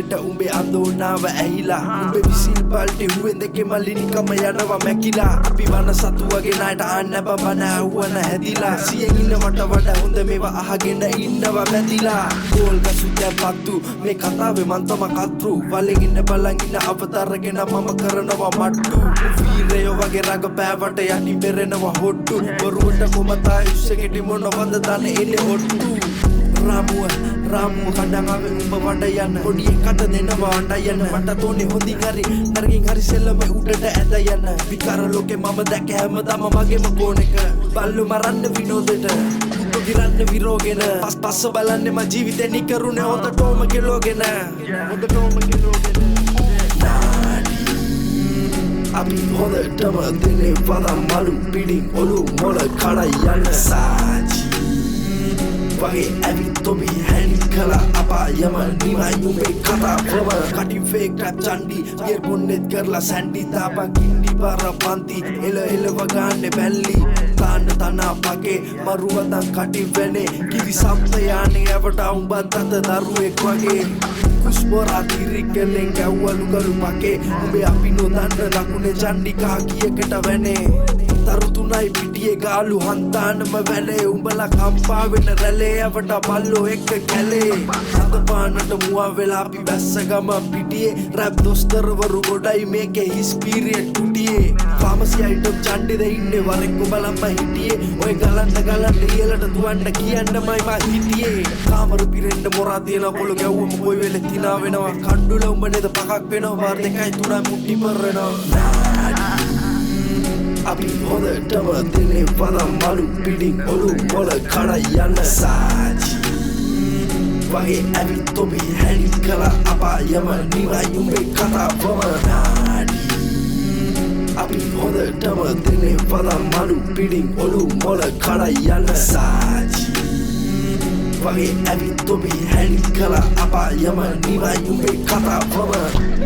මට උඹේ අඳෝනාව ඇහිලා උඹේ විසිල් බල්ටි හුවෙන් දෙකේ මල්ලිනිකම යනවා මැකිලා අපි වන සතු වගේ ණයට ආන්න බබන ඇව්වන හැදිලා සියෙන් ඉන්නවට වඩා හොඳ මේවා අහගෙන ඉන්නවා මැදිලා ගෝල් ගසුත් පත්තු මේ කතාවේ මන් තම කත්රු වලෙන් ඉන්න බලන් ඉන්න අවතරගෙන මම කරනවා මට්ටු වීරයෝ වගේ රඟ පෑවට යටි පෙරෙනවා හොට්ටු බොරුවට කොමතා ඉස්සෙකටි මොනවද දන්නේ එන්නේ ඔට්ටු රාමුව කඩංගාවේ උඹ වඩ යන්න පොඩි එකට දෙනවා අඬ යන්න මට තෝනේ හොඳින් හරි නරකින් හරි සෙල්ලම උඩට ඇද යන්න විකාර ලෝකේ මම දැක හැමදාම මගේම ෆෝන් එක බල්ලු මරන්න විනෝදෙට ගිරන්න විරෝගෙන පස්ස බලන්නේ මගේ ජීවිතේ නිකරුනේ හොඳටම කෙලෝගෙන අපි හොඳටම දෙන්නේ පදම් මලු පිටින් ඔලු මොළ කඩ යන්න සාජි වගේ ඇවිත් තොබි හැලි කලා අපා යම නිමයි උඹේ කතාවම කටින් ෆේක් රැප් චන්ඩි ගියර් බොන්නෙත් කරලා සැන්ඩි තාපා කින්ඩි බාර පන්ති එල වගාන්නේ බැල්ලි තාන්න තනා පගේ මරුවතන් කටි වෙනේ කිරි සම්ත යානේ ඇවට උඹත් අත දරුවෙක් වගේ කුස්බොරා තිරිකලෙන් ගැව්වලු කළු පගේ උඹේ අපි නොදන්න ලකුණේ චන්ඩිකා කියකට වෙනේ තරුතුනයි පිටියේ ගාලු හන්තානම වැලේ උඹලා කම්පා වෙන රැලේ යවට පල්ලෝ එක්ක කැලේ සතපානට මුවා වෙලා අපි බැස්ස ගම පිටියේ රැප් දොස්තරවරු ගොඩයි මේකේ හිස් පීරියඩ් කුටියේ ෆාමසි අයිටම් චණ්ඩිද ඉන්නේ වරෙක් උඹලම්ම හිටියේ ඔය ගලන්න ඉහලට දුවන්න කියන්නමයි මා හිටියේ කාමර පිරෙන්න මොරා තියන පොළො ගැව්වම කොයි වෙලෙත් තිනා වෙනවා කණ්ඩුල උඹ නේද පකක් වෙනවා වාර දෙකයි තුනයි මුට්ටි පරනවා අපි හොඳටම දෙන්නේ පදම් මලු පිටින් ඔලු මොළ කඩ යන්න සාජි වගේ ඇවිත් තොබි හැලි කලා අපා යම නිමයි උඹේ කතාවම නාඩි අපි හොඳටම දෙන්නේ පදම් මලු පිටින් ඔලු මොළ කඩ යන්න සාජි වගේ ඇවිත් තොබි හැලි කලා අපා යම නිමයි උඹේ කතාවම